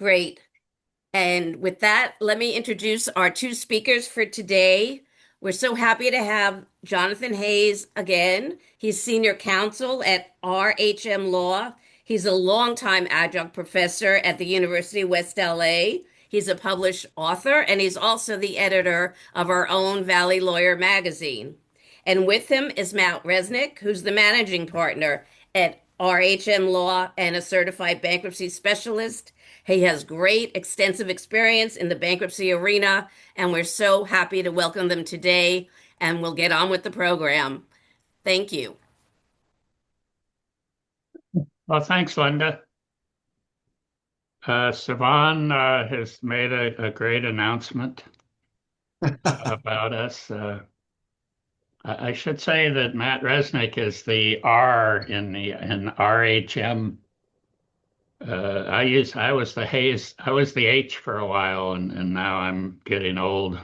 Great. And with that, let me introduce our two speakers for today. We're so happy to have Jonathan Hayes again. He's senior counsel at RHM Law. He's a longtime adjunct professor at the University of West LA. He's a published author, and he's also the editor of our own Valley Lawyer magazine. And with him is Matt Resnik, who's the managing partner at RHM Law and a certified bankruptcy specialist. He has great extensive experience in the bankruptcy arena, and we're so happy to welcome them today. And we'll get on with the program. Thank you. Well, thanks, Linda. Savan has made a great announcement about us. I should say that Matt Resnick is the R in RHM. I was the H for a while, and now I'm getting old.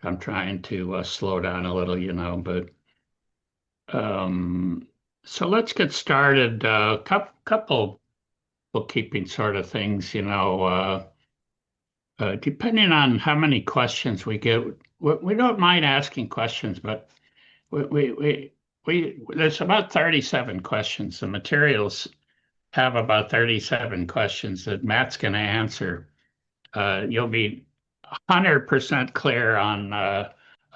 I'm trying to slow down a little, but um, so let's get started. Couple bookkeeping sort of things, depending on how many questions we get, we don't mind asking questions, but we, we, we, there's about 37 questions. The materials have about 37 questions that Matt's going to answer. You'll be 100% clear on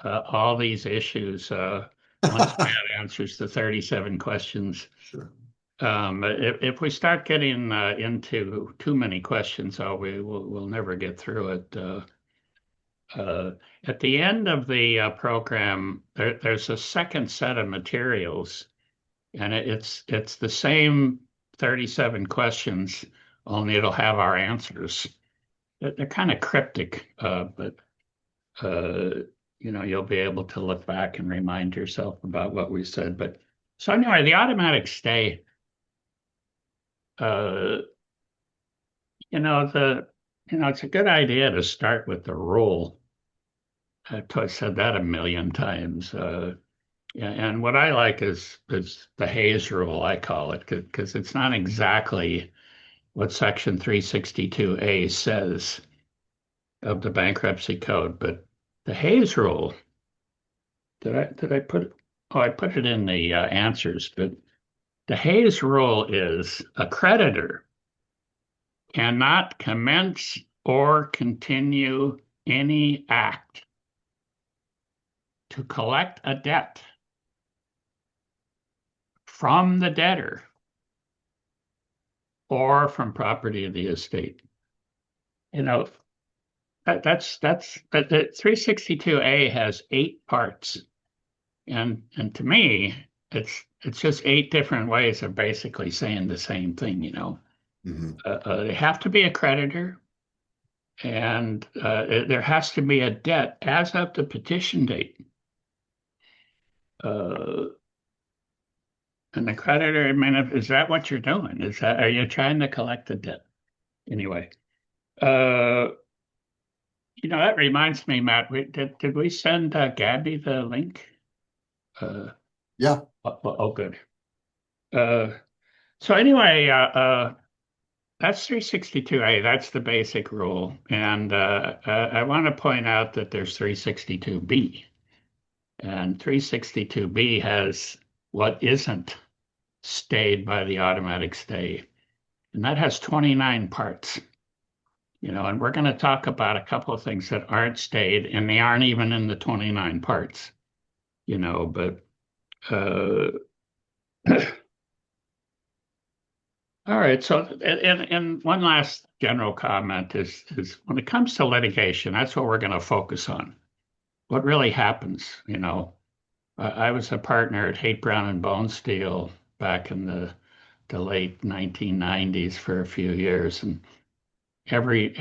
all these issues once Matt answers the 37 questions. Sure. If we start getting into too many questions, we'll never get through it. At the end of the program, there's a second set of materials, and it's the same 37 questions, only it'll have our answers. They're kind of cryptic, but you'll be able to look back and remind yourself about what we said. But so anyway, the automatic stay. uh, it's a good idea to start with the rule. I've said that a million times. Yeah, and what I like is the Hayes rule, I call it, because it's not exactly what Section 362A says of the bankruptcy code, but the Hayes rule, did I put it? Oh, I put it in the answers, but the Hayes rule is a creditor cannot commence or continue any act to collect a debt from the debtor or from property of the estate. You know, that's that 362A has 8 parts. And to me, it's just 8 different ways of basically saying the same thing. They have to be a creditor, and there has to be a debt as of the petition date. And the creditor, I mean, is that what you're doing? Are you trying to collect the debt? Anyway, that reminds me, Matt, did we send Gabby the link? Yeah. Oh, good. So anyway, that's 362A. That's the basic rule. And I want to point out that there's 362B. And 362B has what isn't stayed by the automatic stay. And that has 29 parts. And we're going to talk about a couple of things that aren't stayed, and they aren't even in the 29 parts. But all right. So, and one last general comment is when it comes to litigation, that's what we're going to focus on. What really happens, I was a partner at Haight Brown and Bonesteel back in the late 1990s for a few years, and every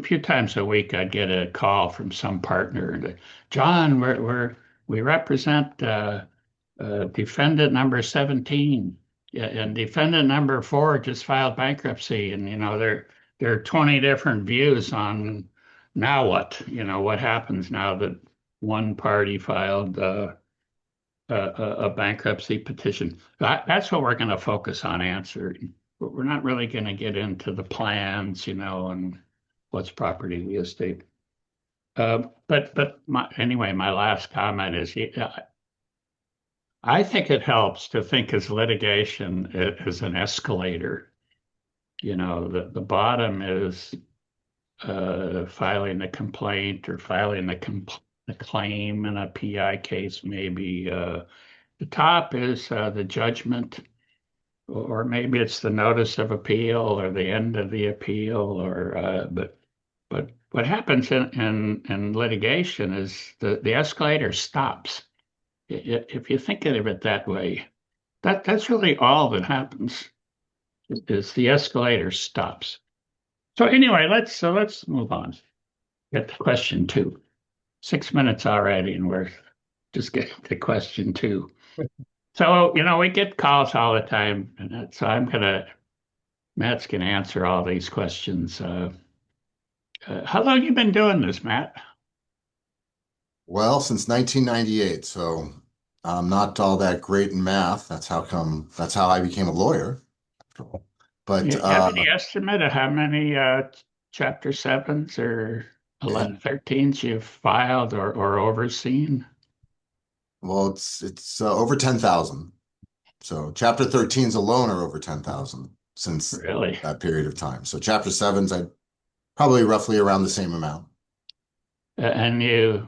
few times a week I'd get a call from some partner. John, we represent defendant number 17. Yeah, and defendant number 4 just filed bankruptcy, and there are 20 different views on now what happens now that one party filed a bankruptcy petition. That's what we're going to focus on answering. we're not really going to get into the plans, and what's property real estate. But anyway, my last comment is, I think it helps to think as litigation as an escalator. The bottom is filing a complaint or filing the claim in a PI case, maybe. The top is the judgment, or maybe it's the notice of appeal or the end of the appeal, but what happens in litigation is the escalator stops. If you think of it that way, that's really all that happens is the escalator stops. So anyway, let's move on. Get to question two. 6 minutes already, and we're just getting to question two. So, we get calls all the time, and so Matt's gonna answer all these questions. How long you been doing this, Matt? Well, since 1998, so I'm not all that great in math. That's how I became a lawyer. But You have any estimate of how many Chapter 7s or 1113s you've filed or overseen? well, it's over 10,000. So Chapter 13s alone are over 10,000 since Really? that period of time. So Chapter 7s, I probably roughly around the same amount. And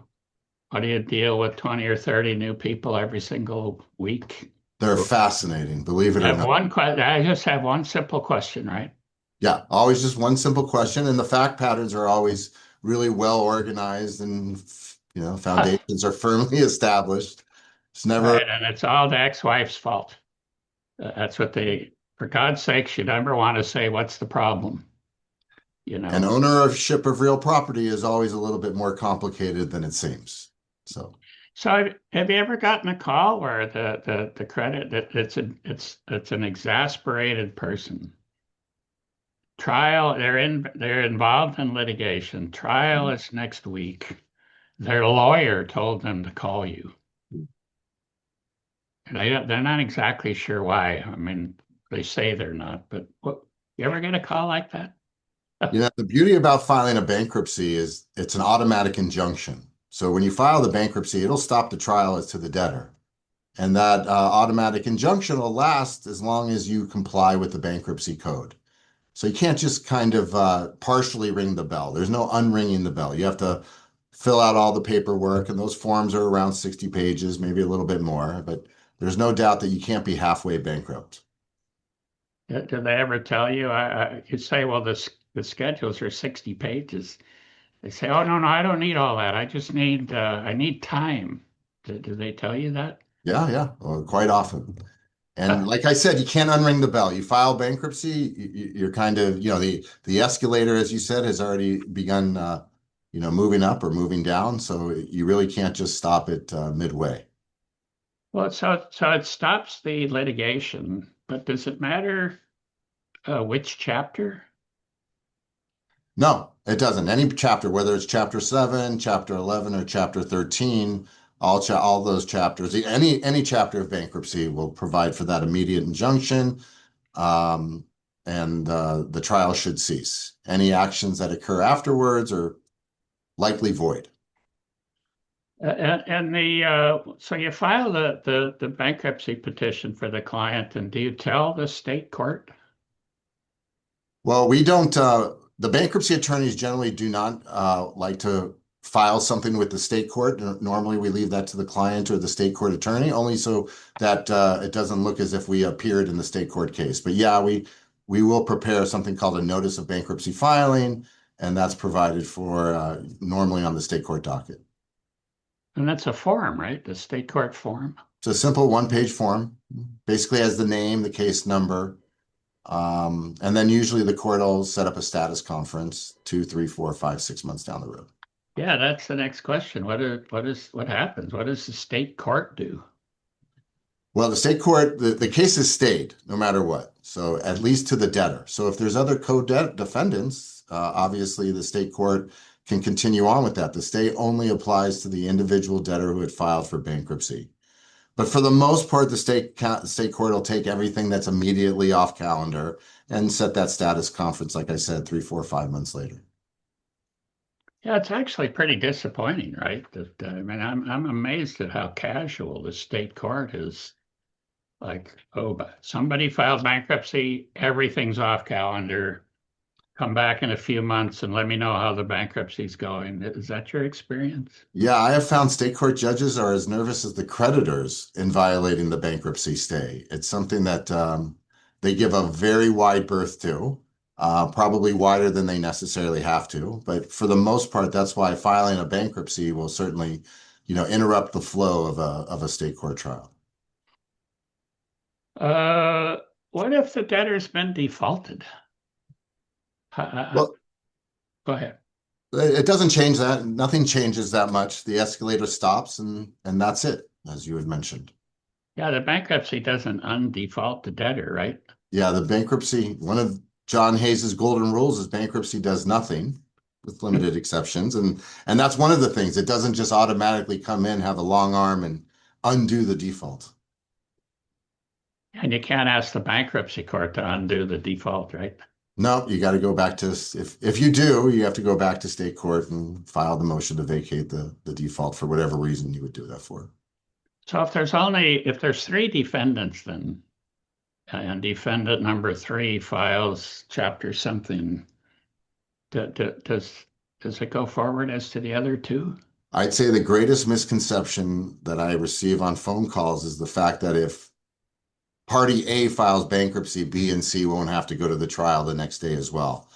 what do you deal with 20 or 30 new people every single week? They're fascinating, believe it I or have not. one question. I just have one simple question, right? Yeah, always just one simple question, and the fact patterns are always really well organized, and foundations are firmly established. It's never Right, and it's all the ex-wife's fault. That's what for God's sake, you never want to say, what's the problem? an ownership of real property is always a little bit more complicated than it seems. So So have you ever gotten a call where the credit that it's an exasperated person? Trial, they're involved in litigation. Trial is next week. Their lawyer told them to call you. And they're not exactly sure why. I mean, they say they're not, but you ever get a call like that? the beauty about filing a bankruptcy is it's an automatic injunction. So when you file the bankruptcy, it'll stop the trial as to the debtor. And that automatic injunction will last as long as you comply with the bankruptcy code. So you can't just kind of partially ring the bell. There's no unringing the bell. You have to fill out all the paperwork, and those forms are around 60 pages, maybe a little bit more, but there's no doubt that you can't be halfway bankrupt. Do they ever tell you? You say, well, the schedules are 60 pages. They say, oh, no, I don't need all that. I need time. Do they tell you that? Yeah, yeah, well, quite often. And like I said, you can't unring the bell. You file bankruptcy, you're kind of, the escalator, as you said, has already begun, moving up or moving down. So you really can't just stop it midway. Well, so it stops the litigation, but does it matter which chapter? No, it doesn't. Any chapter, whether it's chapter 7, chapter 11, or chapter 13, all those chapters, any chapter of bankruptcy will provide for that immediate injunction, and the trial should cease. Any actions that occur afterwards are likely void. So you file the bankruptcy petition for the client, and do you tell the state court? Well, we don't, the bankruptcy attorneys generally do not like to file something with the state court. Normally, we leave that to the client or the state court attorney, only so that it doesn't look as if we appeared in the state court case. But yeah, we will prepare something called a notice of bankruptcy filing, and that's provided for normally on the state court docket. And that's a form, right? The state court form. It's a simple one-page form, basically has the name, the case number, and then usually the court will set up a status conference 2, 3, 4, 5, 6 months down the road. Yeah, that's the next question. What happens? What does the state court do? Well, the state court, the case is stayed no matter what. So at least to the debtor. So if there's other co-defendants, obviously the state court can continue on with that. The stay only applies to the individual debtor who had filed for bankruptcy. But for the most part, the state court will take everything that's immediately off calendar and set that status conference, like I said, 3, 4, 5 months later. Yeah, it's actually pretty disappointing, right? That I mean, I'm amazed at how casual the state court is. Like, oh, but somebody filed bankruptcy, everything's off calendar. Come back in a few months and let me know how the bankruptcy's going. Is that your experience? Yeah, I have found state court judges are as nervous as the creditors in violating the bankruptcy stay. It's something that they give a very wide berth to, probably wider than they necessarily have to. But for the most part, that's why filing a bankruptcy will certainly, interrupt the flow of a state court trial. Uh, what if the debtor's been defaulted? Well, Go ahead. it doesn't change that. Nothing changes that much. The escalator stops and that's it, as you had mentioned. Yeah, the bankruptcy doesn't undefault the debtor, right? Yeah, the bankruptcy, one of John Hayes's golden rules is bankruptcy does nothing with limited exceptions. And that's one of the things. It doesn't just automatically come in, have a long arm and undo the default. And you can't ask the bankruptcy court to undo the default, right? No, you got to go back to, if you do, you have to go back to state court and file the motion to vacate the default for whatever reason you would do that for. So if there's three defendants, then and defendant number three files chapter something, does it go forward as to the other two? I'd say the greatest misconception that I receive on phone calls is the fact that if party A files bankruptcy, B and C won't have to go to the trial the next day as well.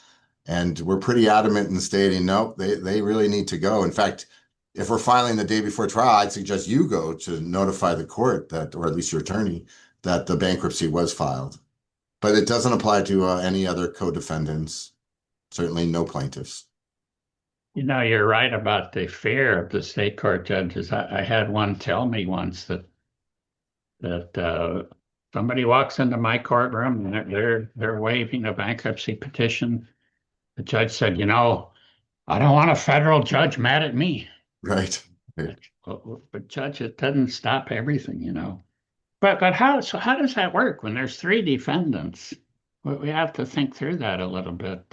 And we're pretty adamant in stating, nope, they really need to go. In fact, if we're filing the day before trial, I'd suggest you go to notify the court that, or at least your attorney, that the bankruptcy was filed. But it doesn't apply to any other co-defendants, certainly no plaintiffs. You know, you're right about the fear of the state court judges. I had one tell me once that somebody walks into my courtroom and they're waiving a bankruptcy petition. The judge said, I don't want a federal judge mad at me. Right. But judge, it doesn't stop everything. But how does that work when there's three defendants? We have to think through that a little bit.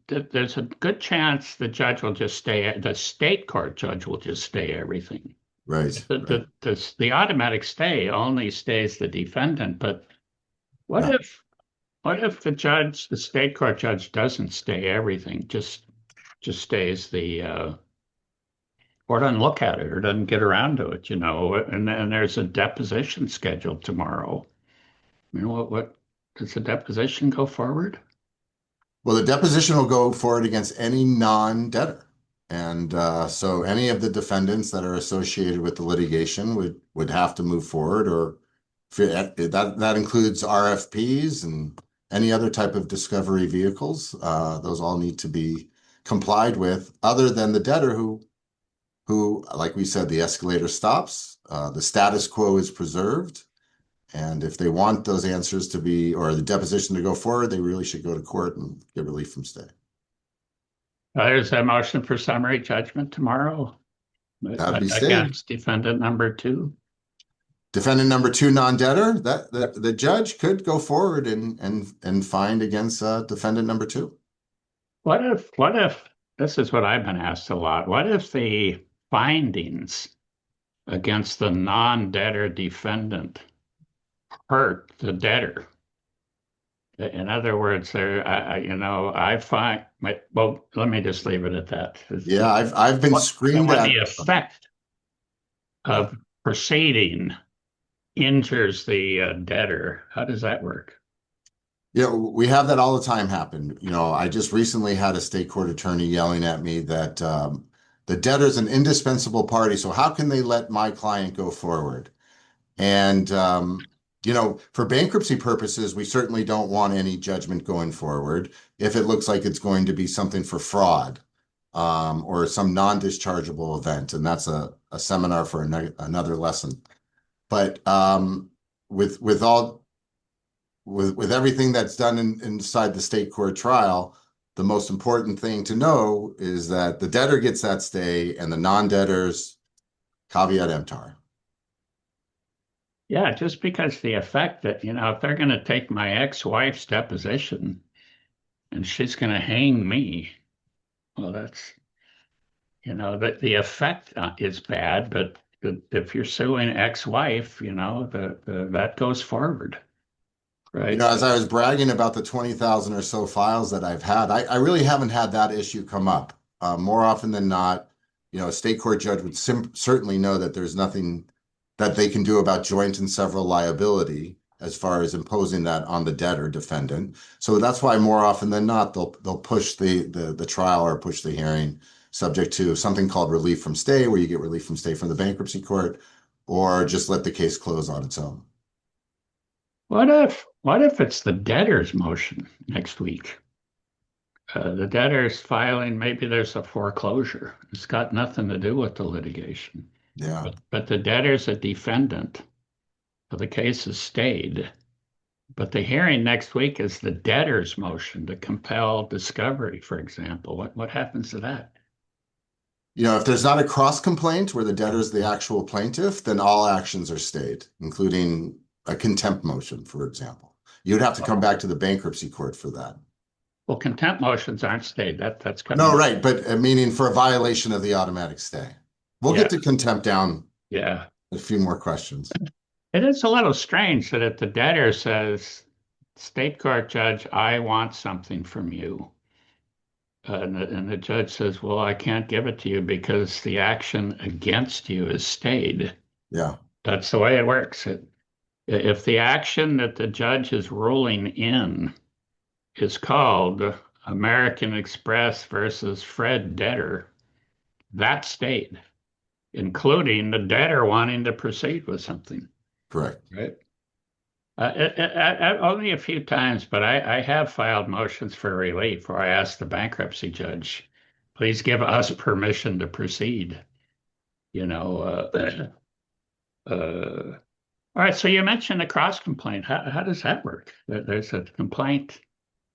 There's a good chance the judge will just stay, the state court judge will just stay everything. Right. The automatic stay only stays the defendant, but what Yeah. if the state court judge doesn't stay everything, just stays or doesn't look at it or doesn't get around to it, and then there's a deposition scheduled tomorrow. I mean, what does the deposition go forward? Well, the deposition will go forward against any non-debtor. And so any of the defendants that are associated with the litigation would have to move forward, or that includes RFPs and any other type of discovery vehicles. Those all need to be complied with, other than the debtor who, like we said, the escalator stops, the status quo is preserved. And if they want those answers to be, or the deposition to go forward, they really should go to court and get relief from stay. There's a motion for summary judgment tomorrow That'd be stayed. against defendant number two. Defendant number two, non-debtor, that the judge could go forward and find against defendant number two. What if this is what I've been asked a lot? What if the findings against the non-debtor defendant hurt the debtor? In other words, I find, well, let me just leave it at that. Yeah, I've been screamed at. The effect of proceeding injures the debtor. How does that work? Yeah, we have that all the time happen. I just recently had a state court attorney yelling at me that the debtor's an indispensable party, so how can they let my client go forward? And for bankruptcy purposes, we certainly don't want any judgment going forward if it looks like it's going to be something for fraud or some non-dischargeable event. And that's a seminar for another lesson. But with everything that's done inside the state court trial, the most important thing to know is that the debtor gets that stay and the non-debtors, caveat emptor. Yeah, just because the effect that, if they're going to take my ex-wife's deposition and she's going to hang me, well, the effect is bad, but if you're suing ex-wife, that goes forward, You right? know, as I was bragging about the 20,000 or so files that I've had, I really haven't had that issue come up. More often than not, a state court judge would certainly know that there's nothing that they can do about joint and several liability as far as imposing that on the debtor defendant. So that's why more often than not, they'll push the trial or push the hearing subject to something called relief from stay, where you get relief from stay from the bankruptcy court, or just let the case close on its own. What if it's the debtor's motion next week? The debtor's filing, maybe there's a foreclosure. It's got nothing to do with the litigation. Yeah. But the debtor's a defendant, so the case is stayed. But the hearing next week is the debtor's motion to compel discovery, for example. What happens to that? If there's not a cross complaint where the debtor is the actual plaintiff, then all actions are stayed, including a contempt motion, for example. You'd have to come back to the bankruptcy court for that. Well, contempt motions aren't stayed. That's coming No, up. right, but meaning for a violation of the automatic stay. We'll Yeah, get to contempt down yeah. a few more questions. It is a little strange that if the debtor says, state court judge, I want something from you. And the judge says, well, I can't give it to you because the action against you is stayed. Yeah, That's the way it works. If the action that the judge is ruling in is called American Express versus Fred Debtor, that stayed, including the debtor wanting to proceed with something. correct. Right. Only a few times, but I have filed motions for relief where I asked the bankruptcy judge, please give us permission to proceed. You know, all right. So you mentioned a cross complaint. How does that work? There's a complaint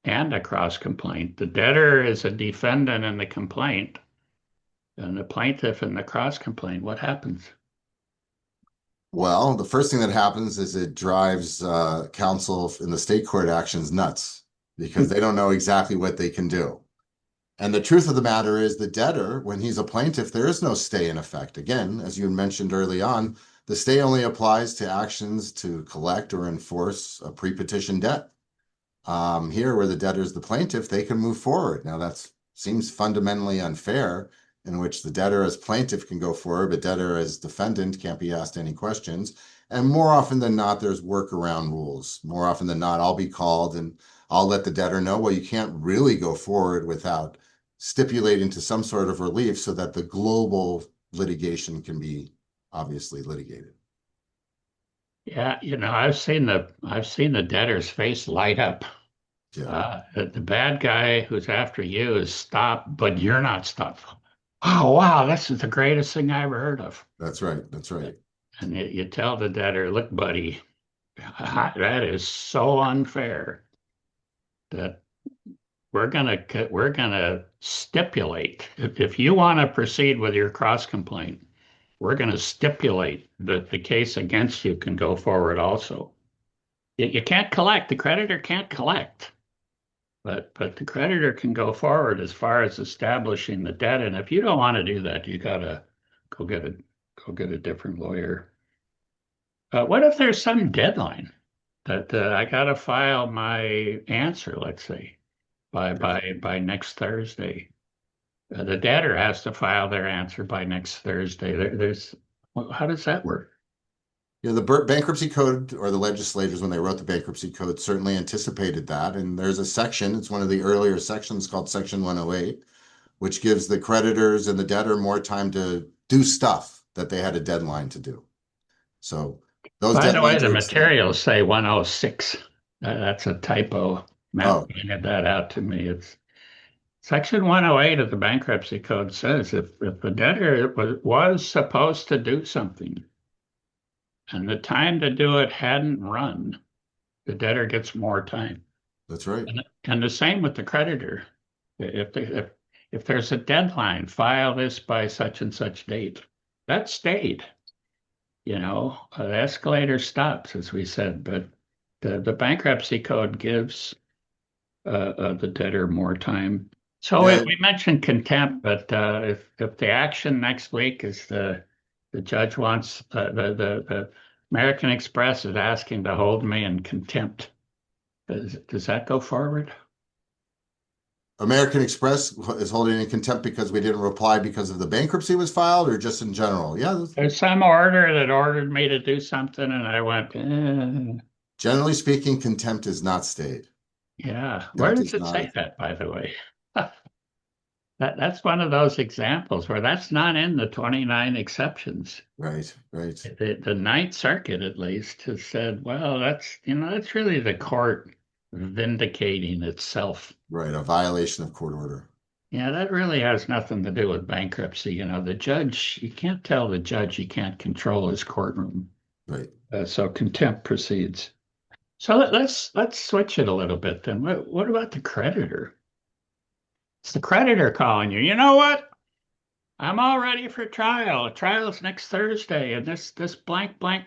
and a cross complaint. The debtor is a defendant in the complaint, and the plaintiff in the cross complaint. What happens? Well, the first thing that happens is it drives counsel in the state court actions nuts because they don't know exactly what they can do. And the truth of the matter is the debtor, when he's a plaintiff, there is no stay in effect. Again, as you mentioned early on, the stay only applies to actions to collect or enforce a pre-petition debt. Here, where the debtor is the plaintiff, they can move forward. Now, that seems fundamentally unfair, in which the debtor as plaintiff can go forward, but debtor as defendant can't be asked any questions. And more often than not, there's workaround rules. More often than not, I'll be called and I'll let the debtor know, well, you can't really go forward without stipulating to some sort of relief so that the global litigation can be obviously litigated. Yeah, I've seen the debtor's face light up. Yeah, The bad guy who's after you is stopped, but you're not stopped. Oh, wow, this is the greatest thing I ever heard of. that's right. That's right. And you tell the debtor, look, buddy, that is so unfair that we're gonna stipulate if you want to proceed with your cross complaint, we're going to stipulate that the case against you can go forward also. You can't collect, the creditor can't collect, but the creditor can go forward as far as establishing the debt. And if you don't want to do that, you gotta go get a go get a different lawyer. What if there's some deadline that I gotta file my answer, let's say, by next Thursday? The debtor has to file their answer by next Thursday. How does that work? The bankruptcy code or the legislators, when they wrote the bankruptcy code, certainly anticipated that. And there's a section, it's one of the earlier sections called Section 108, which gives the creditors and the debtor more time to do stuff that they had a deadline to do. So those By the way, deadlines the are extended. materials say 106. That's a typo. Matt Oh, pointed that out to me. It's Section 108 of the bankruptcy code says if the debtor was supposed to do something and the time to do it hadn't run, the debtor gets more time. that's right. And the same with the creditor. If there's a deadline, file this by such and such date. That stayed. The escalator stops, as we said, but the bankruptcy code gives the debtor more time. So Yeah, we mentioned contempt, but if the action next week is the judge wants the American Express is asking to hold me in contempt, does that go forward? American Express is holding in contempt because we didn't reply because of the bankruptcy was filed, or just in general? Yeah, There's some order that ordered me to do something, and I went, generally speaking, contempt is not stayed. yeah. Where Contempt does is it not say that, by the way? That's one of those examples where that's not in the 29 exceptions. right, right, The Ninth Circuit, at least, has said, well, that's really the court vindicating itself. right. A violation of court order. Yeah, that really has nothing to do with bankruptcy. The judge, you can't tell the judge he can't control his courtroom. Right. So contempt proceeds. So let's switch it a little bit then. What about the creditor? It's the creditor calling you. You know what? I'm all ready for trial. Trial's next Thursday, and this blank blank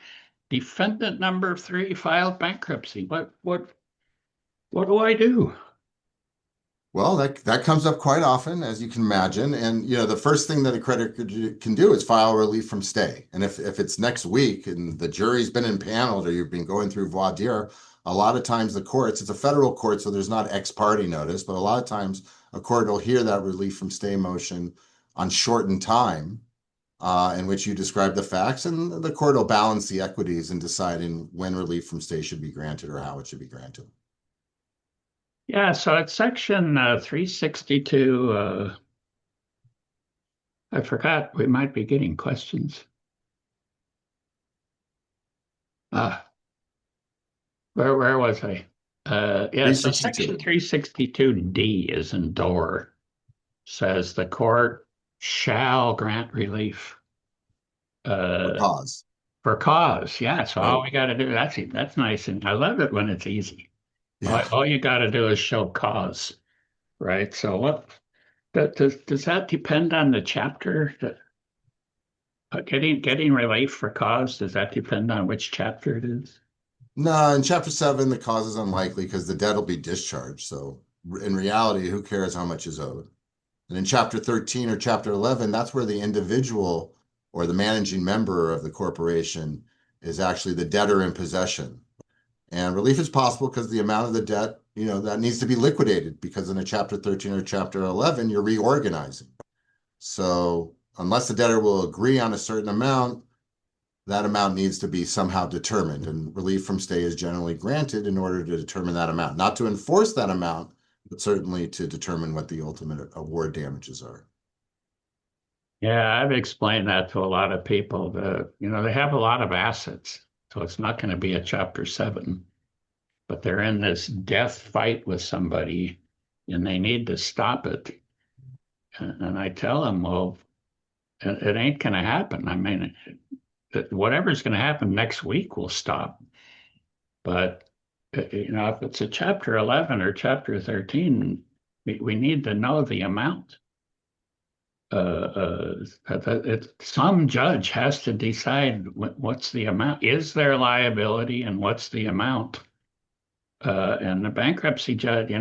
defendant number three filed bankruptcy. What do I do? Well, that comes up quite often, as you can imagine. And the first thing that a creditor can do is file relief from stay. And if it's next week and the jury's been impaneled or you've been going through voir dire, a lot of times the courts, it's a federal court, so there's not ex parte notice, but a lot of times a court will hear that relief from stay motion on shortened time, in which you describe the facts, and the court will balance the equities in deciding when relief from stay should be granted or how it should be granted. Yeah, so it's section 362. I forgot we might be getting questions. Uh, where was I? Yeah, so section 362. 362D is in door, says the court shall grant relief For uh, cause. for cause. Yeah, so all Right. we got to do, that's nice. And I love it when it's easy. Yeah. All you got to do is show cause, right? So does that depend on the chapter? Getting relief for cause, does that depend on which chapter it is? No, in chapter 7, the cause is unlikely because the debt will be discharged. So in reality, who cares how much is owed? And in chapter 13 or chapter 11, that's where the individual or the managing member of the corporation is actually the debtor in possession. And relief is possible because the amount of the debt, that needs to be liquidated, because in a chapter 13 or chapter 11, you're reorganizing. So unless the debtor will agree on a certain amount, that amount needs to be somehow determined, and relief from stay is generally granted in order to determine that amount, not to enforce that amount, but certainly to determine what the ultimate award damages are. Yeah, I've explained that to a lot of people. They have a lot of assets, so it's not going to be a chapter 7, but they're in this death fight with somebody and they need to stop it. And I tell them, well, it ain't going to happen. I mean, whatever's going to happen next week will stop. But if it's a chapter 11 or chapter 13, we need to know the amount. Some judge has to decide what's the amount. Is there liability and what's the amount? And the bankruptcy judge,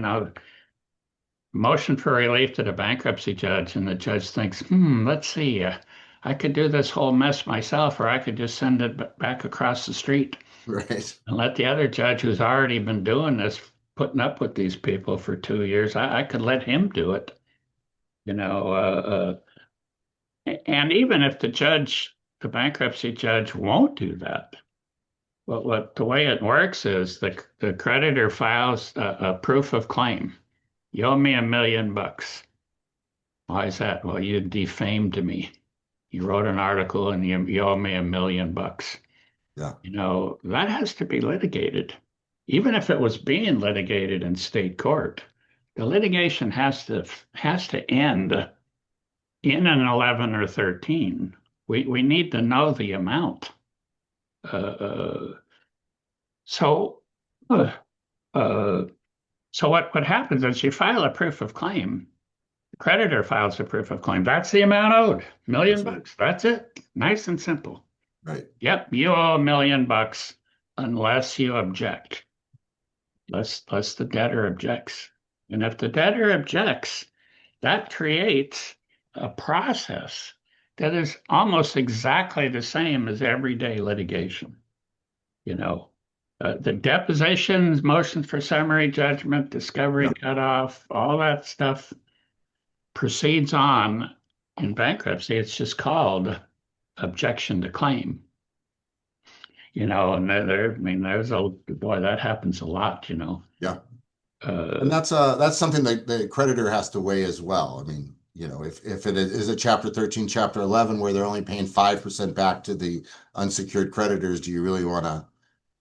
motion for relief to the bankruptcy judge, and the judge thinks, let's see, I could do this whole mess myself, or I could just send it back across the street Right. and let the other judge who's already been doing this, putting up with these people for 2 years, I could let him do it. You know, and even if the bankruptcy judge won't do that, what the way it works is the creditor files a proof of claim. You owe me $1 million. Why is that? Well, you defamed me. You wrote an article and you owe me $1 million. Yeah. That has to be litigated. Even if it was being litigated in state court, the litigation has to end in an 11 or 13. We need to know the amount. Uh, uh, so, uh, uh, so what happens is you file a proof of claim. The creditor files a proof of claim. That's the amount owed, That's million right. bucks. That's it. Nice and simple. Right. Yep, you owe $1 million unless you object, unless the debtor objects. And if the debtor objects, that creates a process that is almost exactly the same as everyday litigation. You know, the depositions, motions for summary judgment, discovery Yeah. cutoff, all that stuff proceeds on in bankruptcy. It's just called objection to claim. And I mean, there's a boy that happens a lot. Yeah. And Uh, that's something that the creditor has to weigh as well. I mean, if it is a Chapter 13, Chapter 11, where they're only paying 5% back to the unsecured creditors, do you really want to,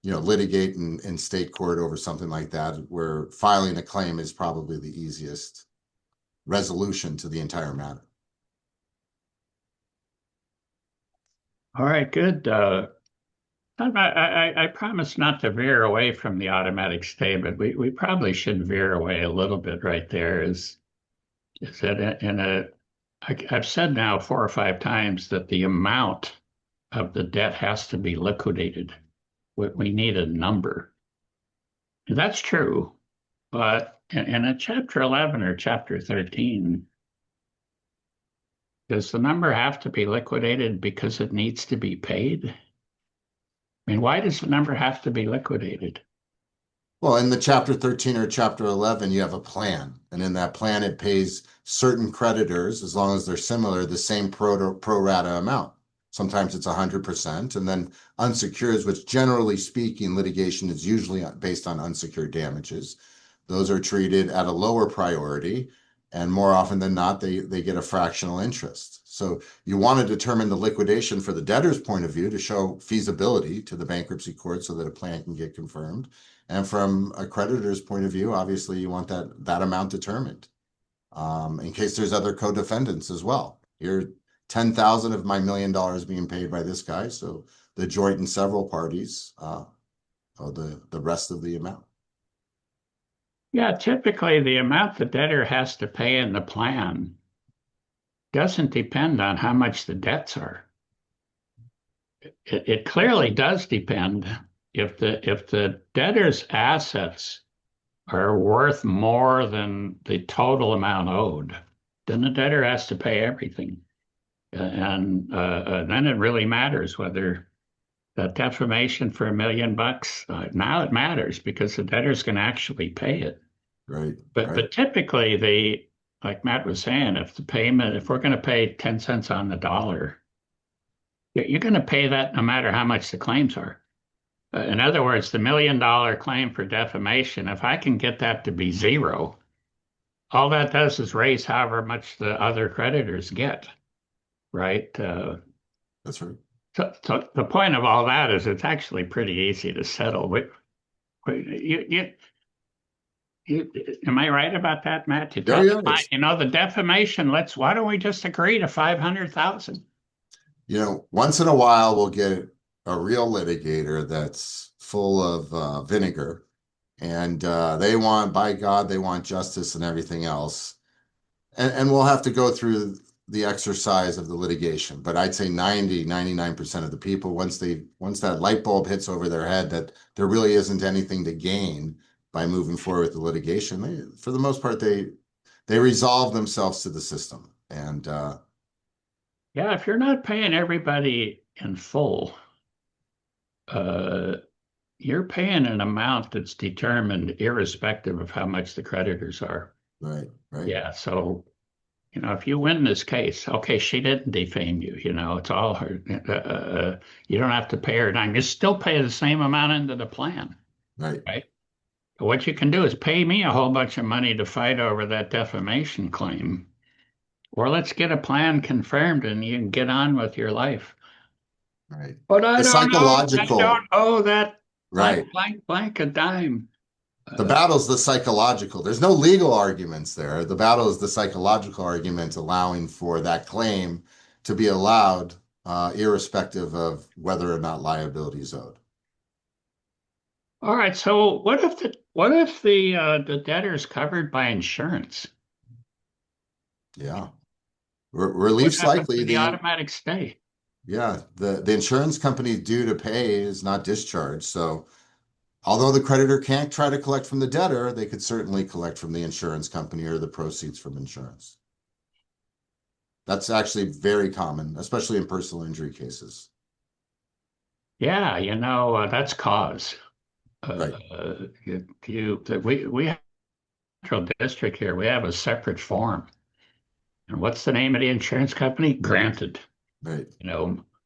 litigate in state court over something like that, where filing a claim is probably the easiest resolution to the entire matter? all right, good. I promise not to veer away from the automatic stay, but we probably should veer away a little bit right there. Is that I've said now 4 or 5 times that the amount of the debt has to be liquidated. We need a number. That's true, but in a Chapter 11 or Chapter 13, does the number have to be liquidated because it needs to be paid? I mean, why does the number have to be liquidated? Well, in the Chapter 13 or Chapter 11, you have a plan. And in that plan, it pays certain creditors, as long as they're similar, the same pro rata amount. Sometimes it's 100%. And then unsecured, which generally speaking, litigation is usually based on unsecured damages. Those are treated at a lower priority. And more often than not, they get a fractional interest. So you want to determine the liquidation for the debtor's point of view to show feasibility to the bankruptcy court so that a plan can get confirmed. And from a creditor's point of view, obviously you want that amount determined, in case there's other co-defendants as well. Here, 10,000 of my $1 million being paid by this guy, so the joint and several parties owe the rest of the amount. Yeah, typically the amount the debtor has to pay in the plan doesn't depend on how much the debts are. It clearly does depend if the debtor's assets are worth more than the total amount owed, then the debtor has to pay everything. And then it really matters whether that defamation for $1 million, now it matters because the debtors can actually pay it. Right, But right, but typically like Matt was saying, if we're going to pay 10 cents on the dollar, you're going to pay that no matter how much the claims are. In other words, the $1 million claim for defamation, if I can get that to be zero, all that does is raise however much the other creditors get, right? that's right. So the point of all that is it's actually pretty easy to settle. Am I right about that, Matt? You Yeah, tell the yeah. client, the defamation, why don't we just agree to 500,000? Once in a while we'll get a real litigator that's full of vinegar, and by God, they want justice and everything else. And we'll have to go through the exercise of the litigation. But I'd say 99% of the people, once that light bulb hits over their head that there really isn't anything to gain by moving forward with the litigation, for the most part, they resolve themselves to the system. And Yeah, if you're not paying everybody in full, uh, you're paying an amount that's determined irrespective of how much the creditors are. right, right, Yeah, so if you win this case, okay, she didn't defame you. It's all her. You don't have to pay her a dime. You still pay the same amount into the plan, right, right? But what you can do is pay me a whole bunch of money to fight over that defamation claim, or let's get a plan confirmed and you can get on with your life. right. But The I don't psychological, owe that blank, right. blank, blank a dime. The Uh, battle's the psychological. There's no legal arguments there. The battle is the psychological argument allowing for that claim to be allowed, irrespective of whether or not liability is owed. all right, so what if the debtor is covered by insurance? Yeah. What Relief's happens likely. to the The automatic stay? Yeah, the insurance company's due to pay is not discharged. So although the creditor can't try to collect from the debtor, they could certainly collect from the insurance company or the proceeds from insurance. That's actually very common, especially in personal injury cases. Yeah, that's cause. Right, We have a central district here. We have a separate form. And what's the name of the insurance company? Granted. right,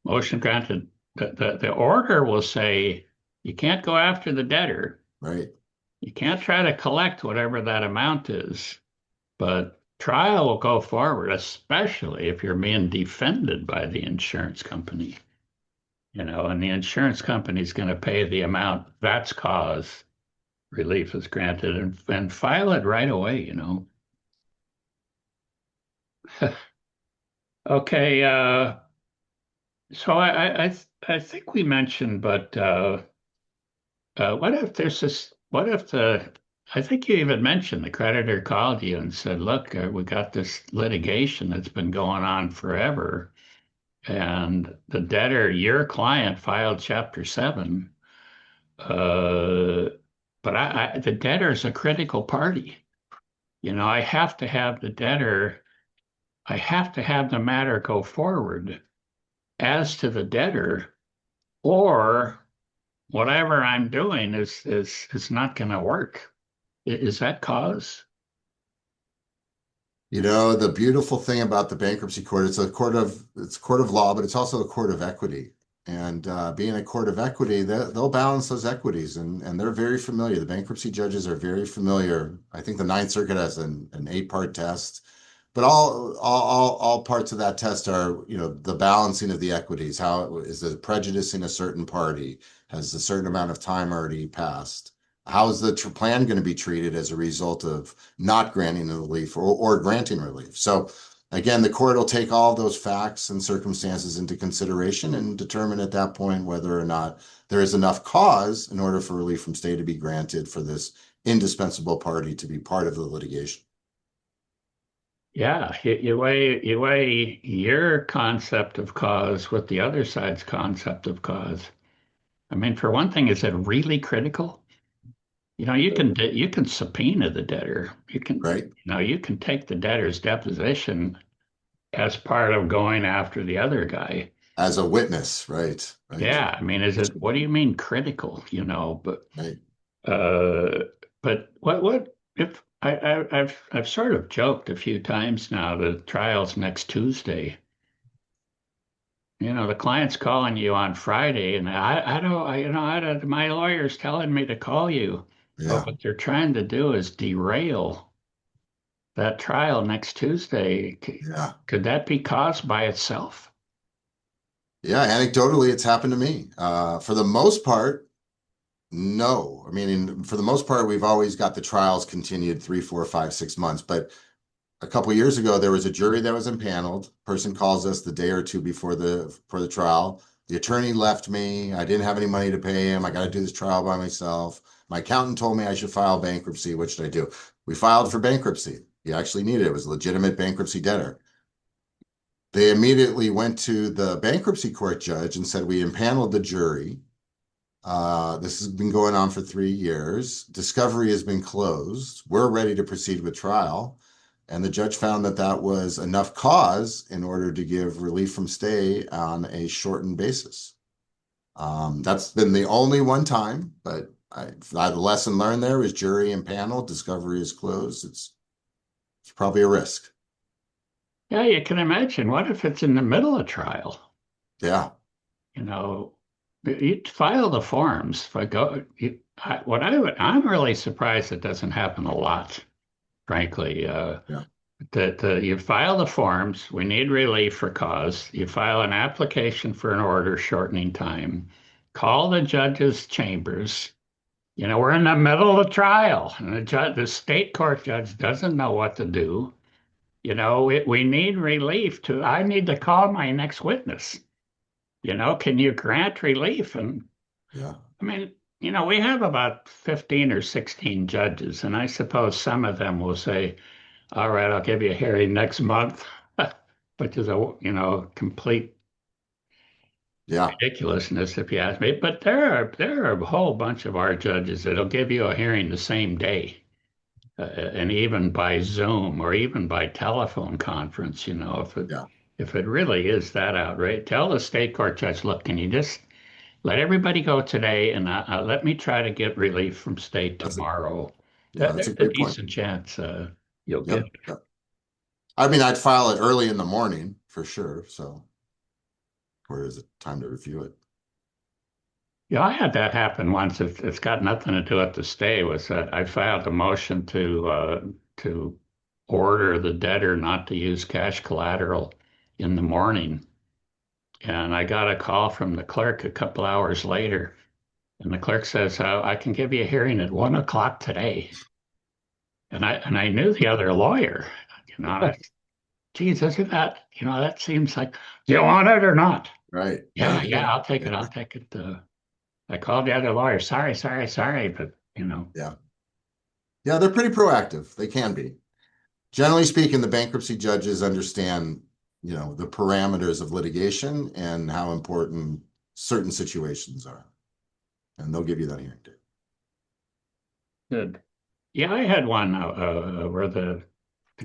Motion granted. The order will say you can't go after the debtor. right. You can't try to collect whatever that amount is, but trial will go forward, especially if you're being defended by the insurance company. And the insurance company is going to pay the amount that's cause relief is granted and file it right away. Okay, so I think we mentioned, but what if there's this, what if I think you even mentioned the creditor called you and said, look, we got this litigation that's been going on forever, and the debtor, your client, filed Chapter 7, uh, but the debtor is a critical party. I have to have the debtor, I have to have the matter go forward as to the debtor, or whatever I'm doing is not going to work. Is that cause? The beautiful thing about the bankruptcy court, it's a court of law, but it's also a court of equity. And being a court of equity, they'll balance those equities, and they're very familiar. The bankruptcy judges are very familiar. I think the Ninth Circuit has an eight-part test, but all parts of that test are, the balancing of the equities. How is it prejudicing a certain party? Has a certain amount of time already passed? How is the plan going to be treated as a result of not granting the relief or granting relief? So again, the court will take all those facts and circumstances into consideration and determine at that point whether or not there is enough cause in order for relief from stay to be granted for this indispensable party to be part of the litigation. Yeah, you weigh your concept of cause with the other side's concept of cause. I mean, for one thing, is it really critical? You can subpoena the debtor. Right? You can take the debtor's deposition as part of going after the other guy. As a witness, right? Right. Yeah, I mean, what do you mean critical? Right. Uh, but what if I've sort of joked a few times now, the trial's next Tuesday. The client's calling you on Friday, and I don't, my lawyer's telling me to call you. But Yeah. what they're trying to do is derail that trial next Tuesday. Yeah. Could that be caused by itself? Yeah. Anecdotally, it's happened to me. For the most part, no. I mean, for the most part, we've always got the trials continued 3, 4, 5, 6 months. But a couple of years ago, there was a jury that was impaneled. Person calls us the day or two before the trial. The attorney left me. I didn't have any money to pay him. I got to do this trial by myself. My accountant told me I should file bankruptcy. What should I do? We filed for bankruptcy. He actually needed it. It was a legitimate bankruptcy debtor. They immediately went to the bankruptcy court judge and said, we impaneled the jury. This has been going on for 3 years. Discovery has been closed. We're ready to proceed with trial. And the judge found that that was enough cause in order to give relief from stay on a shortened basis. That's been the only one time, but the lesson learned there was jury impaneled, discovery is closed. It's probably a risk. Yeah, you can imagine. What if it's in the middle of trial? Yeah, You know, you file the forms. If I go, I'm really surprised it doesn't happen a lot, frankly. yeah, That you file the forms. We need relief for cause. You file an application for an order shortening time. Call the judge's chambers. We're in the middle of the trial, and the state court judge doesn't know what to do. We need relief I need to call my next witness. Can you grant relief? And yeah. I mean, we have about 15 or 16 judges, and I suppose some of them will say, all right, I'll give you a hearing next month, which is complete Yeah, ridiculousness if you ask me. But there are a whole bunch of our judges that'll give you a hearing the same day, and even by Zoom or even by telephone conference. yeah. If it really is that outrageous, tell the state court judge, look, can you just let everybody go today, and let me try to get relief from state That's a tomorrow. yeah, that's There's a a great point. decent chance you'll get Yep, it. yep. I mean, I'd file it early in the morning for sure. So, where is it time to review it? Yeah, I had that happen once. It's got nothing to do with the stay. Was that I filed a motion to order the debtor not to use cash collateral in the morning, and I got a call from the clerk a couple hours later, and the clerk says, "I can give you a hearing at 1 o'clock today." And I knew the other lawyer. That's, geez, isn't that, that seems like, do you want it or not? Right, Yeah, right. yeah, I'll take it. I'll take it. I called the other lawyer. Sorry, sorry, sorry, but. Yeah. Yeah, they're pretty proactive. They can be. Generally speaking, the bankruptcy judges understand, the parameters of litigation and how important certain situations are. And they'll give you that hearing date. Good. Yeah, I had one where the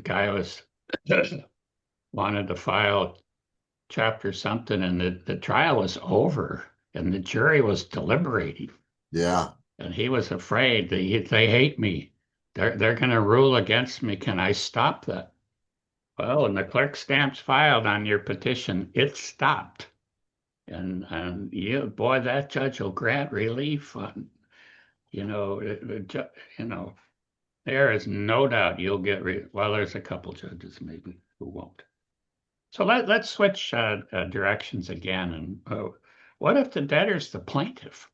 guy was wanted to file chapter something, and the trial was over, and the jury was deliberating, Yeah. and he was afraid they hate me. They're going to rule against me. Can I stop that? Well, and the clerk stamps filed on your petition. It stopped. And you, boy, that judge will grant relief on, you know, you know, there is no doubt you'll get well, there's a couple judges maybe who won't. So let's switch directions again. And what if the debtor's the plaintiff?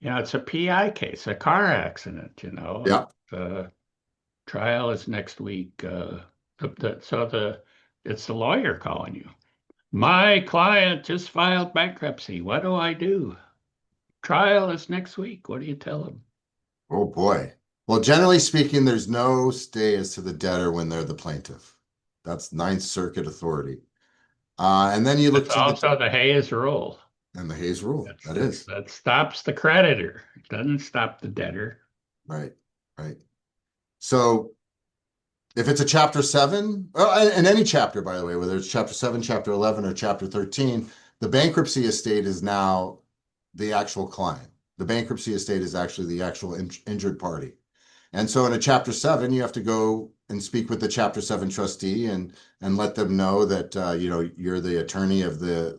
It's a PI case, a car accident, and Yeah. trial is next week. It's the lawyer calling you. My client just filed bankruptcy. What do I do? Trial is next week. What do you tell them? Oh boy. Well, generally speaking, there's no stay as to the debtor when they're the plaintiff. That's Ninth Circuit authority. And then you It's look to also the Hayes rule. and the Hayes rule. That is That stops the creditor. It doesn't stop the debtor. right, right. So if it's a chapter seven, well, and any chapter, by the way, whether it's chapter seven, chapter 11, or chapter 13, the bankruptcy estate is now the actual client. The bankruptcy estate is actually the actual injured party. And so in a chapter seven, you have to go and speak with the chapter seven trustee and let them know that you're the attorney of the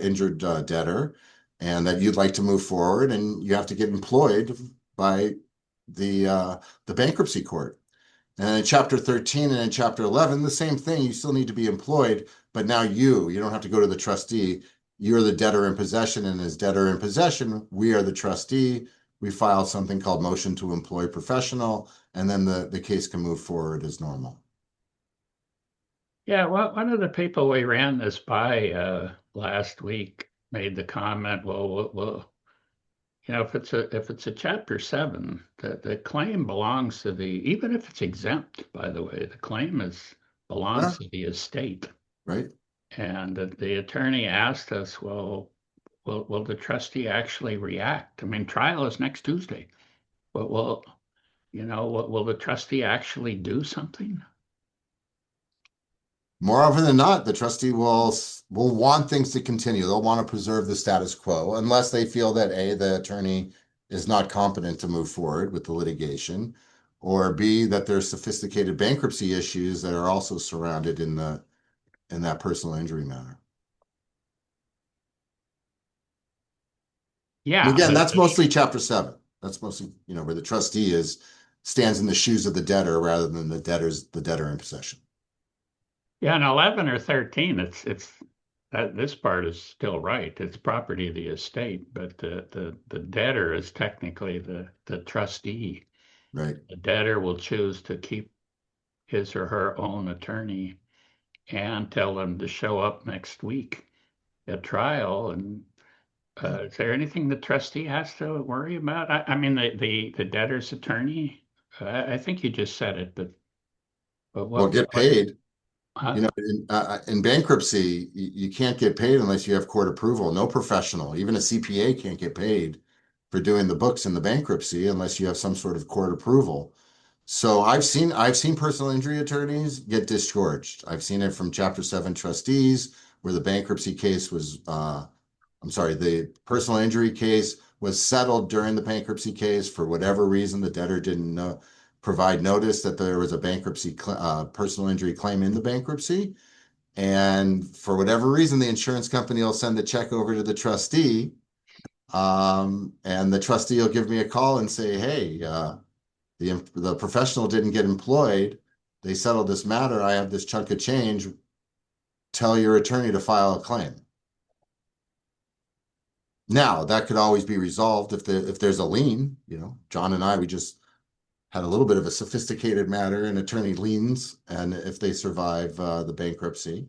injured debtor and that you'd like to move forward, and you have to get employed by the bankruptcy court. And in chapter 13 and in chapter 11, the same thing. You still need to be employed, but now you don't have to go to the trustee. You're the debtor in possession, and as debtor in possession, we are the trustee. We file something called motion to employ professional, and then the case can move forward as normal. Yeah, well, one of the people we ran this by last week made the comment, well, if it's a chapter seven, the claim belongs to even if it's exempt, by the way, the claim Yeah, belongs to the estate. right. And the attorney asked us, well, will the trustee actually react? I mean, trial is next Tuesday. Will the trustee actually do something? More often than not, the trustee will want things to continue. They'll want to preserve the status quo unless they feel that A, the attorney is not competent to move forward with the litigation, or B, that there's sophisticated bankruptcy issues that are also surrounded in that personal injury matter. And Yeah, again, that's mostly chapter seven. That's mostly, where the trustee stands in the shoes of the debtor rather than the debtor in possession. yeah, and 11 or 13, it's that this part is still right. It's property of the estate, but the debtor is technically the trustee. Right. The debtor will choose to keep his or her own attorney and tell them to show up next week at trial. And Yeah. is there anything the trustee has to worry about? I mean, the debtor's attorney. I think you just said it, but Well, what? get paid. You know, in bankruptcy, you can't get paid unless you have court approval. No professional, even a CPA, can't get paid for doing the books in the bankruptcy unless you have some sort of court approval. So I've seen personal injury attorneys get disgorged. I've seen it from Chapter 7 trustees where the bankruptcy case was I'm sorry, the personal injury case was settled during the bankruptcy case for whatever reason. The debtor didn't provide notice that there was a bankruptcy personal injury claim in the bankruptcy. And for whatever reason, the insurance company will send the check over to the trustee. And the trustee will give me a call and say, hey, the professional didn't get employed. They settled this matter. I have this chunk of change. Tell your attorney to file a claim. Now, that could always be resolved if there's a lien. You know, John and I, we just had a little bit of a sophisticated matter in attorney liens, and if they survive the bankruptcy.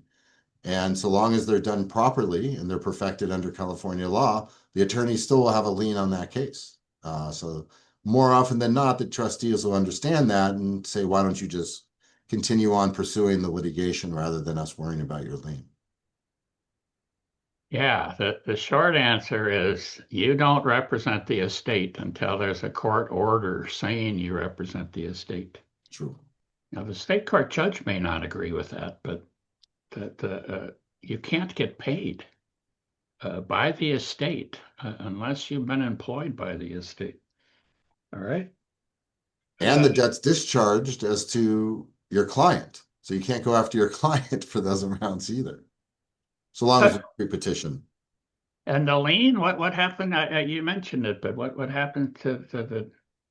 And so long as they're done properly and they're perfected under California law, the attorney still will have a lien on that case. So more often than not, the trustees will understand that and say, why don't you just continue on pursuing the litigation rather than us worrying about your lien? Yeah, the short answer is you don't represent the estate until there's a court order saying you represent the estate. True. Now, the state court judge may not agree with that, but you can't get paid by the estate unless you've been employed by the estate. All right. And the debt's discharged as to your client. So you can't go after your client for those amounts either, so long as Uh, it's pre-petition. and the lien, what happened? You mentioned it, but what happened to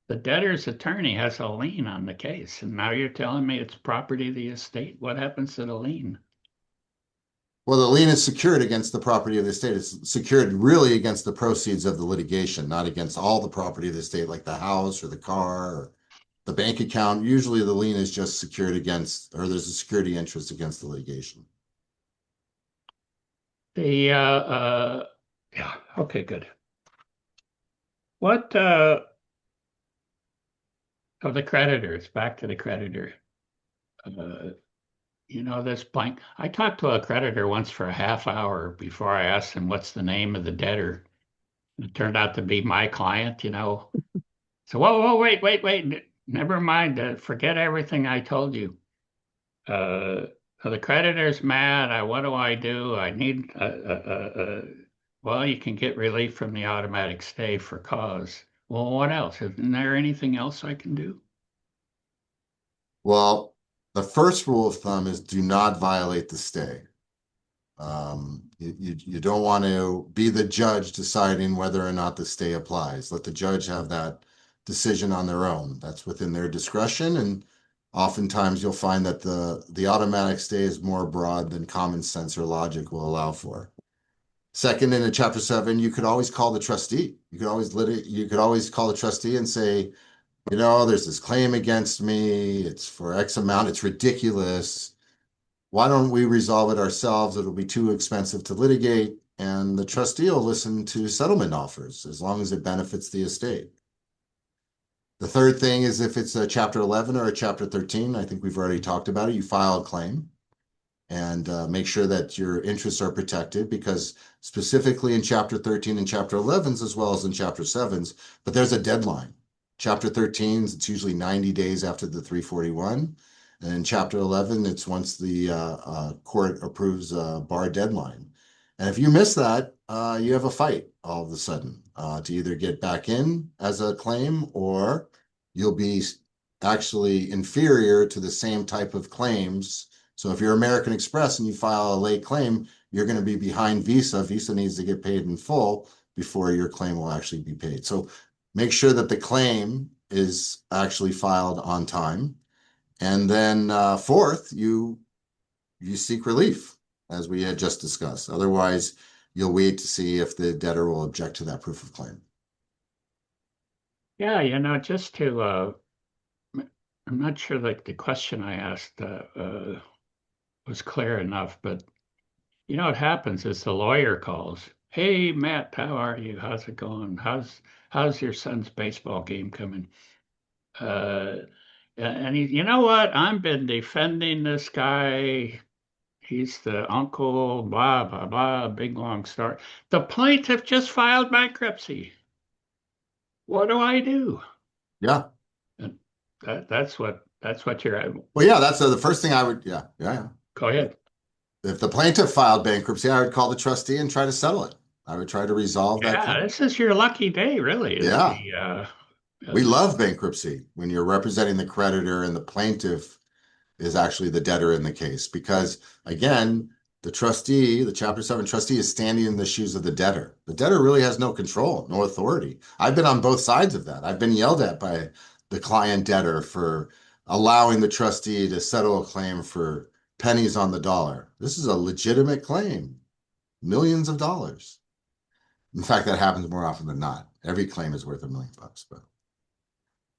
the debtor's attorney has a lien on the case, and now you're telling me it's property of the estate. What happens to the lien? Well, the lien is secured against the property of the estate. It's secured really against the proceeds of the litigation, not against all the property of the estate, like the house or the car or the bank account. Usually the lien is just secured against, or there's a security interest against the litigation. The yeah, okay, good. What of the creditors? Back to the creditor. Uh, this blank. I talked to a creditor once for a half hour before I asked him what's the name of the debtor. It turned out to be my client. So, whoa, wait. Never mind. Forget everything I told you. Uh, the creditor's mad. What do I do? I need, well, you can get relief from the automatic stay for cause. Well, what else? Isn't there anything else I can do? Well, the first rule of thumb is do not violate the stay. You don't want to be the judge deciding whether or not the stay applies. Let the judge have that decision on their own. That's within their discretion. And oftentimes you'll find that the automatic stay is more broad than common sense or logic will allow for. Second, in a Chapter 7, you could always call the trustee. You could always call the trustee and say, there's this claim against me. It's for X amount. It's ridiculous. Why don't we resolve it ourselves? It'll be too expensive to litigate. And the trustee will listen to settlement offers as long as it benefits the estate. The third thing is if it's a Chapter 11 or a Chapter 13, I think we've already talked about it, you file a claim and make sure that your interests are protected because specifically in Chapter 13 and Chapter 11s, as well as in Chapter 7s, but there's a deadline. Chapter 13, it's usually 90 days after the 341. And in Chapter 11, it's once the court approves a bar deadline. And if you miss that, you have a fight all of a sudden to either get back in as a claim or you'll be actually inferior to the same type of claims. So if you're American Express and you file a late claim, you're going to be behind Visa. Visa needs to get paid in full before your claim will actually be paid. So make sure that the claim is actually filed on time. And then fourth, you seek relief, as we had just discussed. Otherwise, you'll wait to see if the debtor will object to that proof of claim. Yeah, just to, I'm not sure like the question I asked was clear enough, but what happens is the lawyer calls. Hey, Matt, how are you? How's it going? How's your son's baseball game coming? Uh, And he, you know what? I've been defending this guy. He's the uncle, blah, blah, blah, big long story. The plaintiff just filed bankruptcy. What do I do? Yeah. And that's what you're. Well, yeah, that's the first thing I would, yeah. Go ahead. If the plaintiff filed bankruptcy, I would call the trustee and try to settle it. I would try to resolve that Yeah, claim. this is your lucky day, really, is Yeah. uh, We love bankruptcy when you're representing the creditor and the plaintiff is actually the debtor in the case because, again, the trustee, the Chapter 7 trustee, is standing in the shoes of the debtor. The debtor really has no control, no authority. I've been on both sides of that. I've been yelled at by the client debtor for allowing the trustee to settle a claim for pennies on the dollar. This is a legitimate claim, millions of dollars. In fact, that happens more often than not. Every claim is worth $1 million,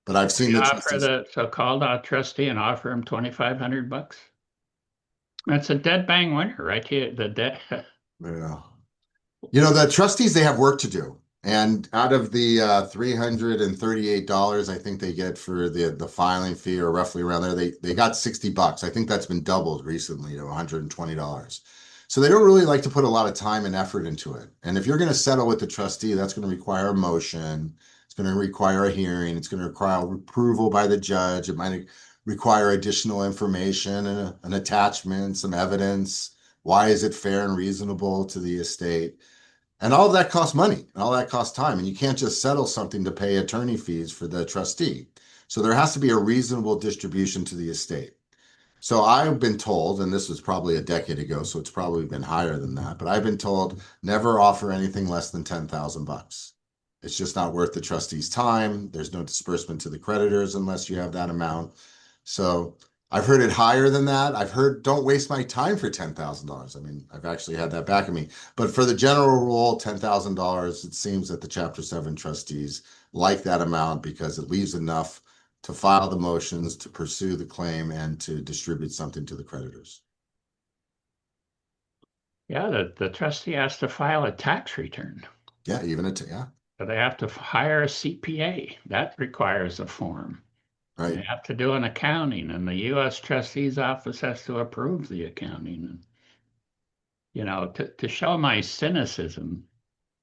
but I've seen you the offer trustees. the so-called trustee and offer him 2,500 bucks. That's a dead bang winner, right here. The dead. Yeah. The trustees, they have work to do. And out of the $338, I think they get for the filing fee, or roughly around there, they got $60. I think that's been doubled recently to $120. So they don't really like to put a lot of time and effort into it. And if you're going to settle with the trustee, that's going to require a motion. It's going to require a hearing. It's going to require approval by the judge. It might require additional information and an attachment, some evidence. Why is it fair and reasonable to the estate? And all of that costs money and all that costs time. And you can't just settle something to pay attorney fees for the trustee. So there has to be a reasonable distribution to the estate. So I've been told, and this was probably a decade ago, so it's probably been higher than that, but I've been told never offer anything less than 10,000 bucks. It's just not worth the trustee's time. There's no disbursement to the creditors unless you have that amount. So I've heard it higher than that. I've heard don't waste my time for $10,000. I mean, I've actually had that back of me. But for the general rule, $10,000, it seems that the Chapter 7 trustees like that amount because it leaves enough to file the motions, to pursue the claim, and to distribute something to the creditors. Yeah, the trustee has to file a tax return. Yeah, even yeah, So they have to hire a CPA. That requires a form. They right. have to do an accounting, and the U.S. Trustee's office has to approve the accounting. And, to show my cynicism,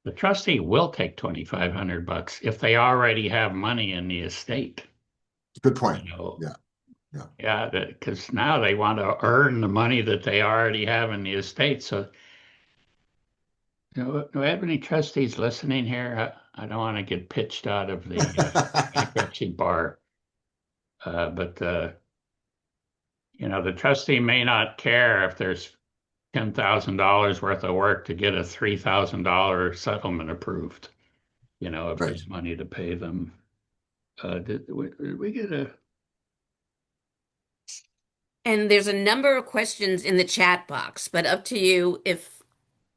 the trustee will take 2,500 bucks if they already have money in the estate. Good You point. know, Yeah, yeah. yeah, because now they want to earn the money that they already have in the estate. So, do we have any trustees listening here? I don't want to get pitched out of the bankruptcy bar, but the trustee may not care if there's $10,000 worth of work to get a $3,000 settlement approved. If Right. there's money to pay them. Did we get a? And there's a number of questions in the chat box, but up to you if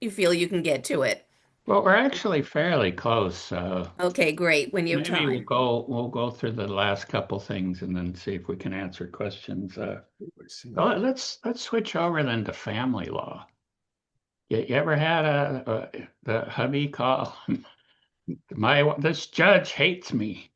you feel you can get to it. Well, we're actually fairly close. Okay, great. When you have Maybe we'll time. go through the last couple things and then see if we can answer questions. Well, let's switch over then to family law. You ever had the hubby call? This judge hates me.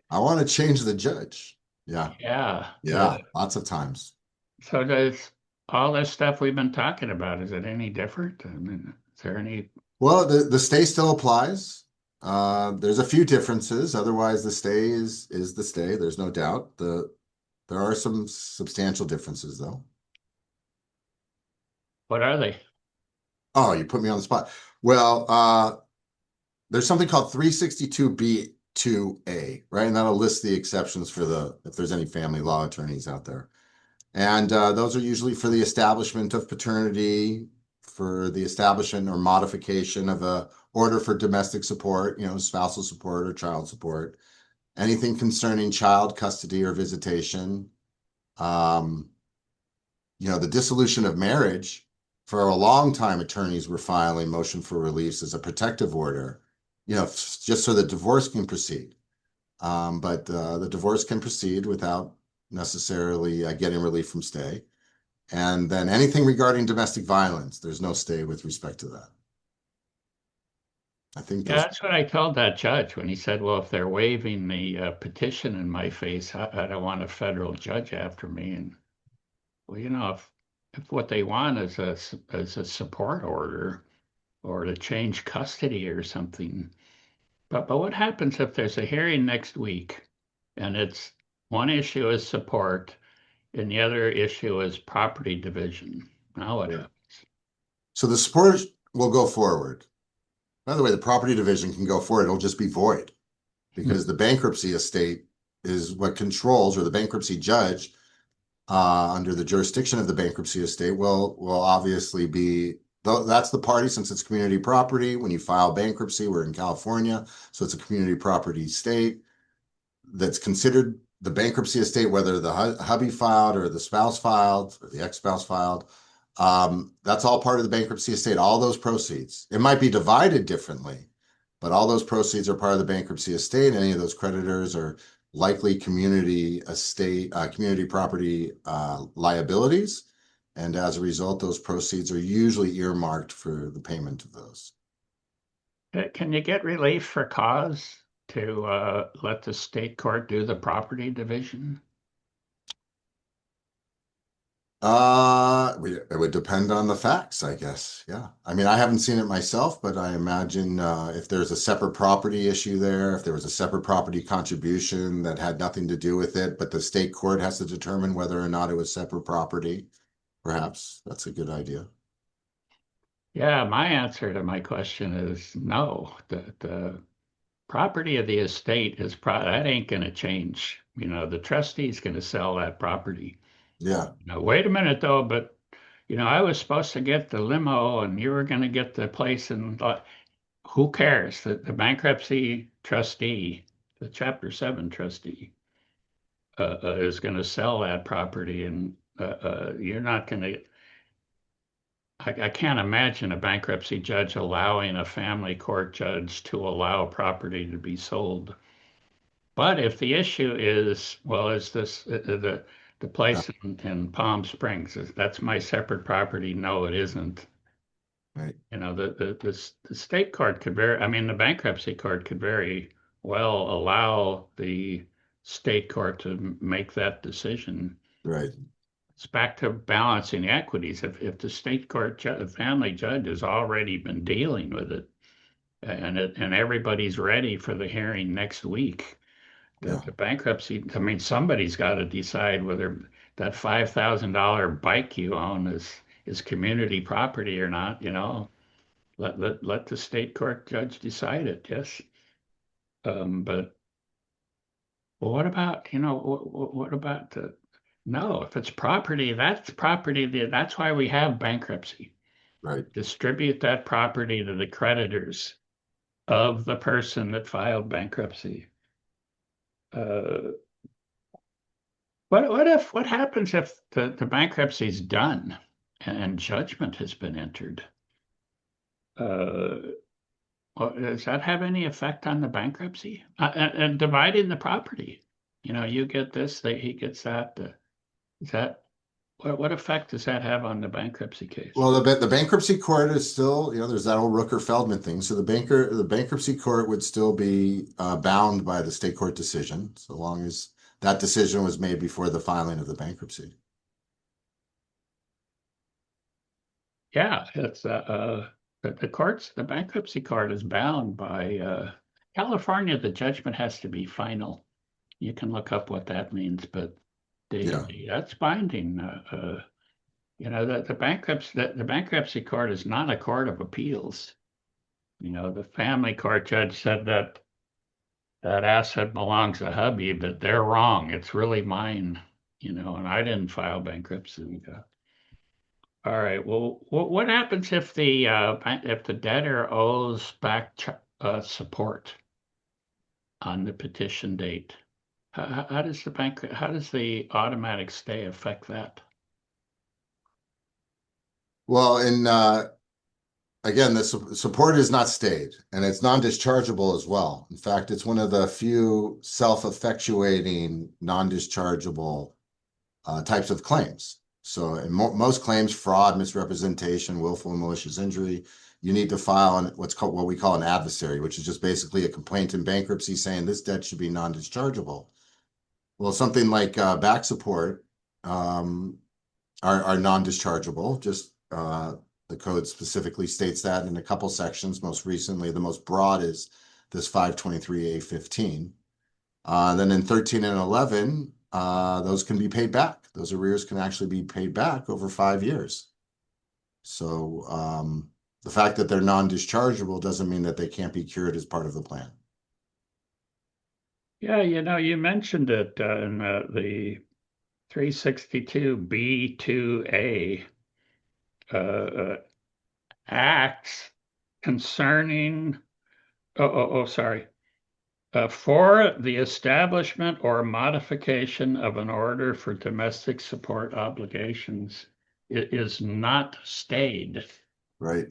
I want to change the judge. Yeah, Yeah. yeah, lots of times. So does all this stuff we've been talking about, is it any different? I mean, is there any? Well, the stay still applies. There's a few differences. Otherwise, the stay is the stay. There's no doubt. There are some substantial differences, though. What are they? Oh, you put me on the spot. Well, there's something called 362B2A, right? And that'll list the exceptions for if there's any family law attorneys out there. And those are usually for the establishment of paternity, for the establishment or modification of a order for domestic support, spousal support or child support, anything concerning child custody or visitation, the dissolution of marriage. For a long time, attorneys were filing motion for release as a protective order, just so the divorce can proceed. But the divorce can proceed without necessarily getting relief from stay. And then anything regarding domestic violence, there's no stay with respect to that. I think Yeah, those. that's what I told that judge when he said, well, if they're waiving the petition in my face, I don't want a federal judge after me. And well, if what they want is a support order or to change custody or something. But what happens if there's a hearing next week and it's one issue is support and the other issue is property division? Now what Yeah. happens? So the support will go forward. By the way, the property division can go forward. It'll just be void because the bankruptcy estate is what controls, or the bankruptcy judge under the jurisdiction of the bankruptcy estate will obviously be, that's the party since it's community property. When you file bankruptcy, we're in California, so it's a community property state that's considered the bankruptcy estate, whether the hubby filed or the spouse filed or the ex-spouse filed. That's all part of the bankruptcy estate. All those proceeds, it might be divided differently, but all those proceeds are part of the bankruptcy estate. Any of those creditors are likely community estate, community property liabilities. And as a result, those proceeds are usually earmarked for the payment of those. Can you get relief for cause to let the state court do the property division? It would depend on the facts, I guess. Yeah. I mean, I haven't seen it myself, but I imagine if there's a separate property issue there, if there was a separate property contribution that had nothing to do with it, but the state court has to determine whether or not it was separate property, perhaps that's a good idea. Yeah, my answer to my question is no. The property of the estate is that ain't going to change. The trustee's going to sell that property. Yeah, Wait a minute though, but I was supposed to get the limo and you were going to get the place and who cares? The bankruptcy trustee, the Chapter 7 trustee, is going to sell that property and you're not going to. I can't imagine a bankruptcy judge allowing a family court judge to allow property to be sold. But if the issue is, well, is this the yeah, place in Palm Springs? That's my separate property? No, it isn't. right, The state court could I mean, the bankruptcy court could very well allow the state court to make that decision. right. It's back to balancing equities. If the state court family judge has already been dealing with it and everybody's ready for the hearing next week, Yeah, the bankruptcy, I mean, somebody's got to decide whether that $5,000 bike you own is community property or not, Let the state court judge decide it, yes. But well, what about, what about no, if it's property, that's property. That's why we have bankruptcy. right. Distribute that property to the creditors of the person that filed bankruptcy. Uh, what happens if the bankruptcy is done and judgment has been entered? Uh, well, does that have any effect on the bankruptcy? And dividing the property, you get this, he gets that. Is that what effect does that have on the bankruptcy case? Well, the bankruptcy court is still, there's that old Rooker-Feldman thing. So the bankruptcy court would still be bound by the state court decision, so long as that decision was made before the filing of the bankruptcy. Yeah, it's the bankruptcy court is bound by California. The judgment has to be final. You can look up what that means, but Yeah, that's binding. The bankruptcy court is not a court of appeals. The family court judge said that asset belongs to hubby, but they're wrong. It's really mine, and I didn't file bankruptcy. All right. Well, what happens if the debtor owes back support on the petition date? How does how does the automatic stay affect that? well, and again, the support is not stayed, and it's non-dischargeable as well. In fact, it's one of the few self-effectuating non-dischargeable types of claims. So in most claims, fraud, misrepresentation, willful and malicious injury, you need to file what we call an adversary, which is just basically a complaint in bankruptcy saying this debt should be non-dischargeable. Well, something like back support are non-dischargeable. Just the code specifically states that in a couple sections. Most recently, the most broad is this 523A15. Then in 13 and 11, those can be paid back. Those arrears can actually be paid back over 5 years. So the fact that they're non-dischargeable doesn't mean that they can't be cured as part of the plan. Yeah, you mentioned it in the 362B2A acts concerning, sorry, for the establishment or modification of an order for domestic support obligations, it is not stayed. Right.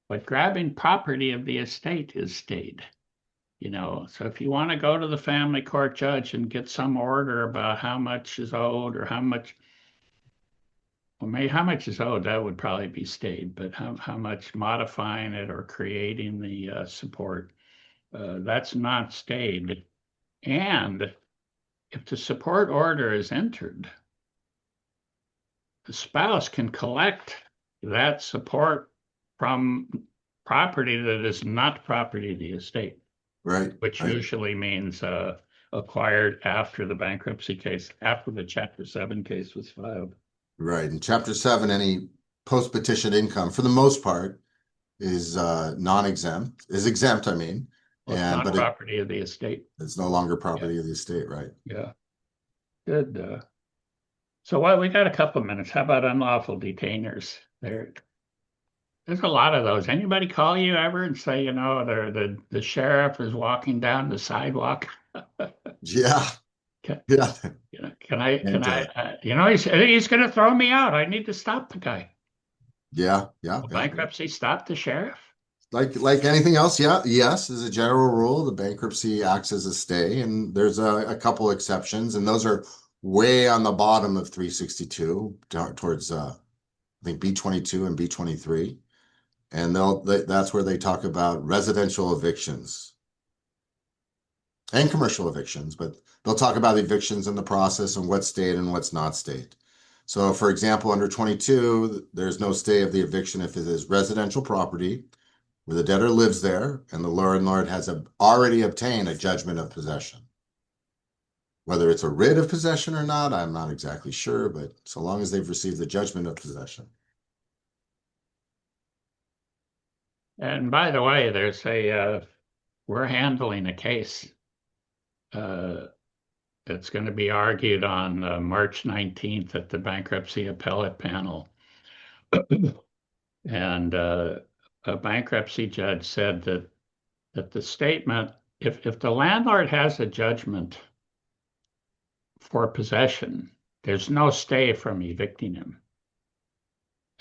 But grabbing property of the estate is stayed. So if you want to go to the family court judge and get some order about how much is owed or maybe how much is owed, that would probably be stayed, but how much modifying it or creating the support, that's not stayed. And if the support order is entered, the spouse can collect that support from property that is not property of the estate. Right. Which right. usually means acquired after the bankruptcy case, after the Chapter 7 case was filed. Right. In Chapter 7, any post-petition income, for the most part, is non-exempt, is exempt, I mean. Well, it's not property of the estate. It's no longer property of the estate, right? Yeah. Good. So we got a couple of minutes. How about unlawful detainers? There's a lot of those. Anybody call you ever and say, the sheriff is walking down the sidewalk? Yeah. Can, Yeah. He's going to throw me out. I need to stop the guy. Yeah. Will bankruptcy stop the sheriff? Like anything else, yeah. Yes, as a general rule, the bankruptcy acts as a stay, and there's a couple exceptions, and those are way on the bottom of 362 towards I think B22 and B23. And that's where they talk about residential evictions and commercial evictions, but they'll talk about evictions in the process and what's stayed and what's not stayed. So, for example, under 22, there's no stay of the eviction if it is residential property where the debtor lives there and the landlord has already obtained a judgment of possession. Whether it's a writ of possession or not, I'm not exactly sure, but so long as they've received the judgment of possession. And by the way, we're handling a case that's going to be argued on March 19th at the bankruptcy appellate panel. And a bankruptcy judge said that the statement, if the landlord has a judgment for possession, there's no stay from evicting him.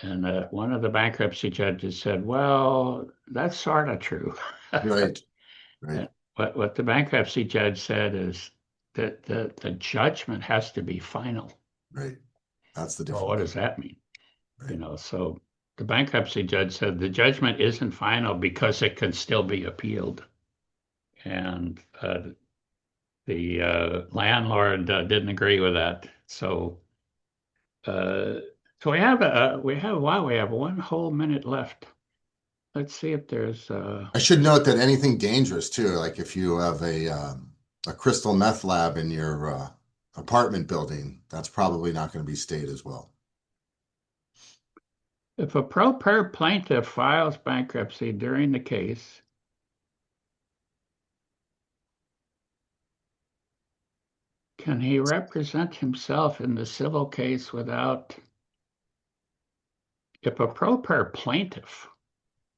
And one of the bankruptcy judges said, well, that's sort of true. Right. What the bankruptcy judge said is that the judgment has to be final. Right. That's the difference. Well, what does that mean? Right. So the bankruptcy judge said the judgment isn't final because it can still be appealed. And the landlord didn't agree with that. So we have one whole minute left. Let's see if there's. I should note that anything dangerous too, like if you have a crystal meth lab in your apartment building, that's probably not going to be stayed as well. If a pro per plaintiff files bankruptcy during the case, can he represent himself in the civil case without? If a pro per plaintiff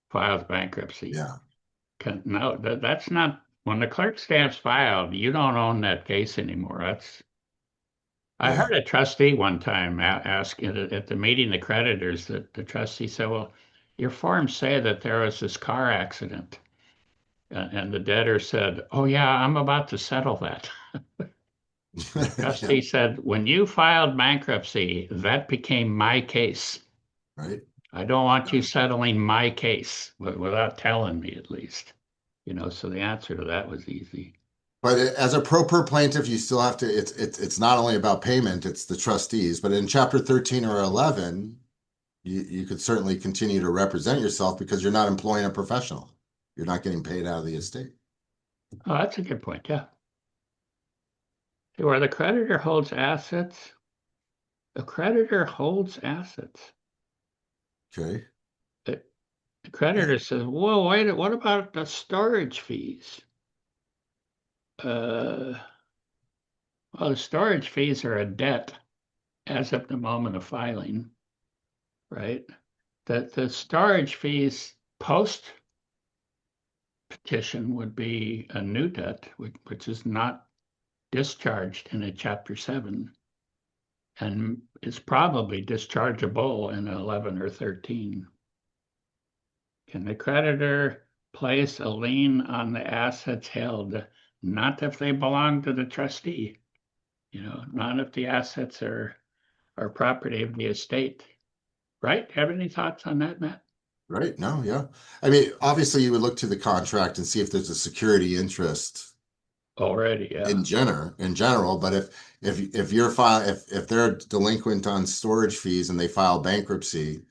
files bankruptcy, yeah, no, that's not. When the clerk stamps filed, you don't own that case anymore. I heard a trustee one time ask at the meeting the creditors, that the trustee said, well, your forms say that there was this car accident. And the debtor said, oh yeah, I'm about to settle that. The trustee said, when you filed bankruptcy, that became my case. Right. I don't want you settling my case without telling me at least. So the answer to that was easy. But as a pro per plaintiff, you still have to, it's not only about payment, it's the trustees. But in chapter 13 or 11, you could certainly continue to represent yourself because you're not employing a professional. You're not getting paid out of the estate. Oh, that's a good point. Yeah. Where the creditor holds assets, the creditor holds assets. Okay. The, the Yeah. creditor says, "Whoa, wait, what about the storage fees?" Well, the storage fees are a debt as of the moment of filing, right? The storage fees post petition would be a new debt, which is not discharged in a Chapter 7 and is probably dischargeable in 11 or 13. Can the creditor place a lien on the assets held? Not if they belong to the trustee, not if the assets are property of the estate. Right? Have any thoughts on that, Matt? Right. No, yeah. I mean, obviously you would look to the contract and see if there's a security interest Already, yeah. in general, but if they're delinquent on storage fees and they file bankruptcy,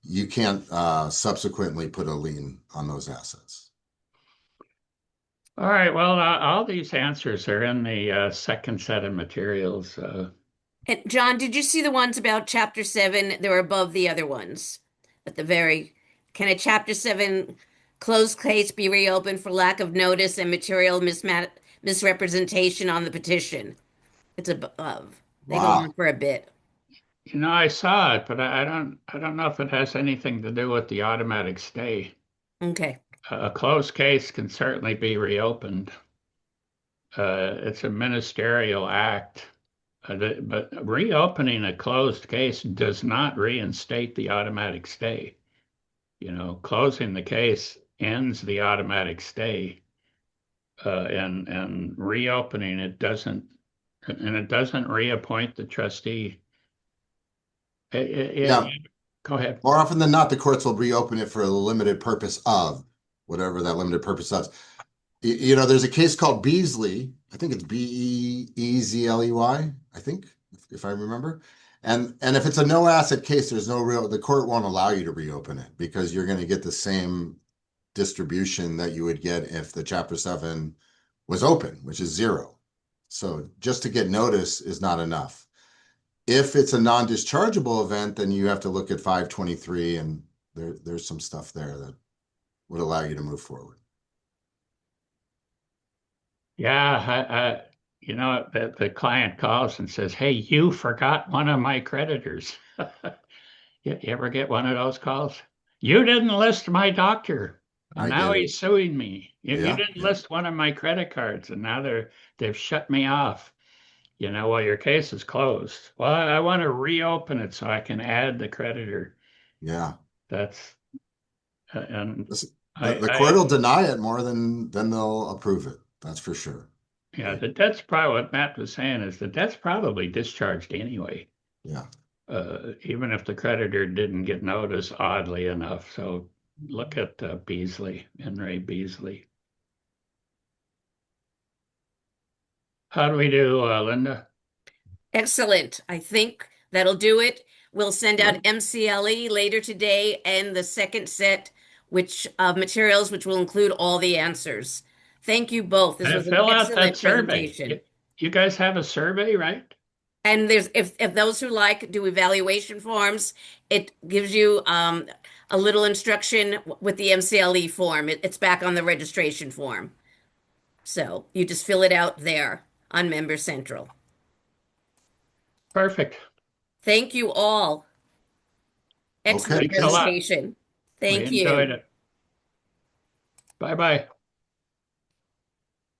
you can't subsequently put a lien on those assets. All right. Well, all these answers are in the second set of materials. And John, did you see the ones about Chapter 7? They were above the other ones. At the very, can a Chapter 7 closed case be reopened for lack of notice and material misrepresentation on the petition? It's above. They go on Wow. for a bit. I saw it, but I don't know if it has anything to do with the automatic stay. Okay. A closed case can certainly be reopened. It's a ministerial act, but reopening a closed case does not reinstate the automatic stay. Closing the case ends the automatic stay, and reopening it doesn't, and it doesn't reappoint the trustee. Yeah. Go ahead. More often than not, the courts will reopen it for a limited purpose of whatever that limited purpose is. There's a case called Beasley. I think it's Beezley, I think, if I remember. And if it's a no asset case, the court won't allow you to reopen it because you're going to get the same distribution that you would get if the Chapter 7 was open, which is zero. So just to get notice is not enough. If it's a non-dischargeable event, then you have to look at 523, and there's some stuff there that would allow you to move forward. Yeah, the client calls and says, "Hey, you forgot one of my creditors." You ever get one of those calls? You didn't list my doctor, and I now get it. he's suing me. You Yeah, didn't yeah, list one of my credit cards, and now they've shut me off. Well, your case is closed. Well, I want to reopen it so I can add the creditor. yeah. That's and Listen, the I court will deny it more than they'll approve it. That's for sure. yeah, Right? the debt's probably what Matt was saying is the debt's probably discharged anyway. Yeah. Even if the creditor didn't get notice, oddly enough. So look at Beasley, Henry Beasley. How do we do, Linda? Excellent. I think that'll do it. We'll send out Good. MCLE later today and the second set which of materials which will include all the answers. Thank you both. This was an Fill out that excellent survey. presentation. You guys have a survey, right? And there's if those who like do evaluation forms, it gives you a little instruction with the MCLE form. It's back on the registration form. So you just fill it out there on Member Central. Perfect. Thank you all. Okay. Excellent Thanks a lot. presentation. We Thank enjoyed you. it. Bye bye.